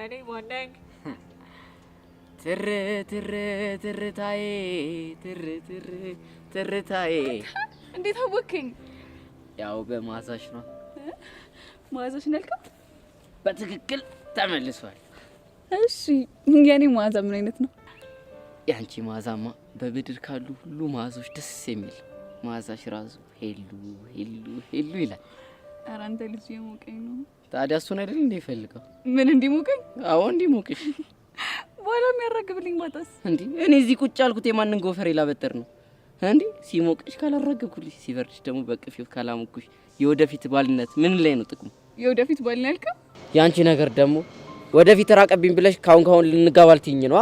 እኔ ማነኝ? ትር ትር ትርታዬ ትር ትር ትርታዬ። እንዴት አወቅኝ? ያው በማዛሽ ነው። ማዛሽ ነልከው? በትክክል ተመልሷል። እሺ የኔ ማዛ ምን አይነት ነው? ያንቺ ማዛማ በብድር ካሉ ሁሉ ማዞች ደስ የሚል ማዛሽ ራሱ ሄሉ ሄሉ ሄሉ ይላል። ኧረ አንተ ልጅ የሞቀኝ ነው። ታዲያ እሱን አይደል እንደ ይፈልገው? ምን እንዲሞቀኝ? አዎ እንዲሞቅሽ። በኋላ የሚያራግብልኝ ማጣስ እንዴ? እኔ እዚህ ቁጭ ያልኩት የማንን ጎፈሬ ላበጥር ነው እንዴ? ሲሞቅሽ ካላረገኩልሽ፣ ሲበርድሽ ደግሞ በቅፊው ካላሙኩሽ የወደፊት ባልነት ምን ላይ ነው ጥቅሙ? የወደፊት ባልን ያልከው? ያንቺ ነገር ደግሞ ወደፊት ራቀብኝ ብለሽ ካሁን ልንጋባል ትይኝ ነው?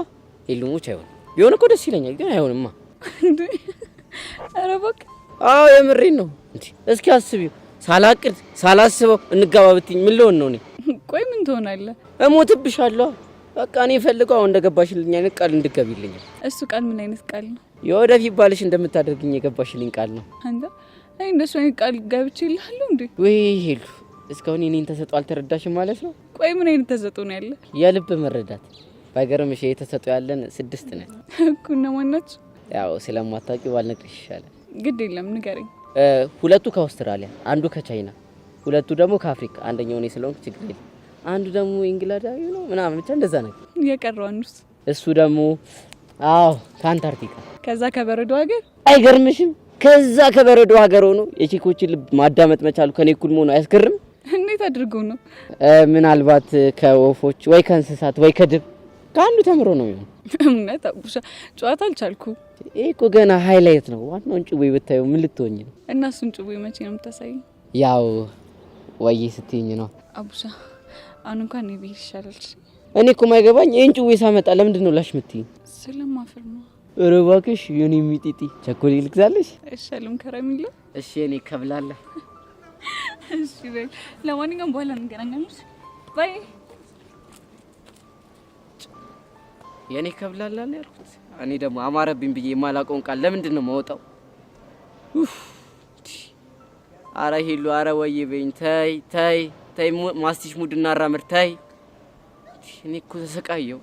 ሄሉሞች አይሆንም። ቢሆን እኮ ደስ ይለኛል፣ ግን አይሆንማ። እንዴ? ኧረ እባክህ። አዎ የምሬን ነው። እንዴ እስኪ አስቢው፣ ሳላቅድ ሳላስበው እንጋባ ብትይኝ ምን ልሆን ነው እኔ? ቆይ ምን ትሆናለህ? እሞትብሻለሁ። በቃ እኔ ፈልገው አሁን እንደገባሽልኝ አይነት ቃል እንድትገቢልኝ። እሱ ቃል ምን አይነት ቃል ነው? የወደፊት ባልሽ እንደምታደርግኝ የገባሽልኝ ቃል ነው። አንተ አይ እንደሱ አይነት ቃል ገብቼልሃለሁ እንዴ? ወይ ሄሉ፣ እስካሁን የኔን ተሰጥኦ አልተረዳሽም ማለት ነው? ቆይ ምን አይነት ተሰጥኦ ነው ያለ? የልብ መረዳት። ባይገርምሽ የተሰጥኦ ያለን 6 ነን እኮ። እነማን ናቸው? ያው ስለማታውቂው ባልነግርሽ ይሻላል። ግድ የለም ንገረኝ። 2ቱ ከአውስትራሊያ፣ አንዱ ከቻይና፣ 2ቱ ደግሞ ከአፍሪካ። አንደኛው እኔ ስለሆንኩ ችግር የለም። አንዱ ደግሞ እንግሊዛዊ ነው ምናምን ብቻ እንደዛ ነገር። የቀረው አንዱስ? እሱ ደግሞ አዎ ከአንታርክቲካ። ከዛ ከበረዶ ሀገር። አይገርምሽም? ከዛ ከበረዶ ሀገር ሆኖ የቺኮችን ልብ ማዳመጥ መቻሉ ከኔ እኩል መሆኑ አያስገርም? እንዴት አድርገው ነው? ምናልባት ከወፎች ወይ ከእንስሳት ወይ ከድብ ከአንዱ ተምሮ ነው የሚሆነው። እውነት አቡሻ ጨዋታ አልቻልኩም። ይሄ እኮ ገና ሃይላይት ነው። ዋናውን ጭዌ ብታየው ምን ልትሆኝ ነው? እና እሱን ጭዌ መቼ ነው የምታሳይ? ያው ወይ ስትይኝ ነው አቡሻ። አሁን እንኳን እኔ ብሄድ ይሻላል። እኔ እኮ ማይገባኝ ይሄን ጭዌ ሳመጣ ለምንድን ነው ላሽ የምትይኝ? ስለማፈር ነው። ኧረ እባክሽ የኔ ሚጢጢ ቸኮሌት ልግዛልሽ? እሻለም ከረሚላ። እሺ እኔ ከብላለ። እሺ በይ። ለማንኛውም በኋላ እንገናኛለን። ባይ። የኔ ከብላላ ነው ያልኩት። እኔ ደግሞ አማረብኝ ብዬ የማላውቀውን ቃል ለምንድን ነው የማወጣው? አረ ሄሉ፣ አረ ወይ በይኝ። ተይ ተይ ተይ፣ ማስቲሽ ሙድ እናራምር። ተይ እኔ እኮ ተሰቃየው።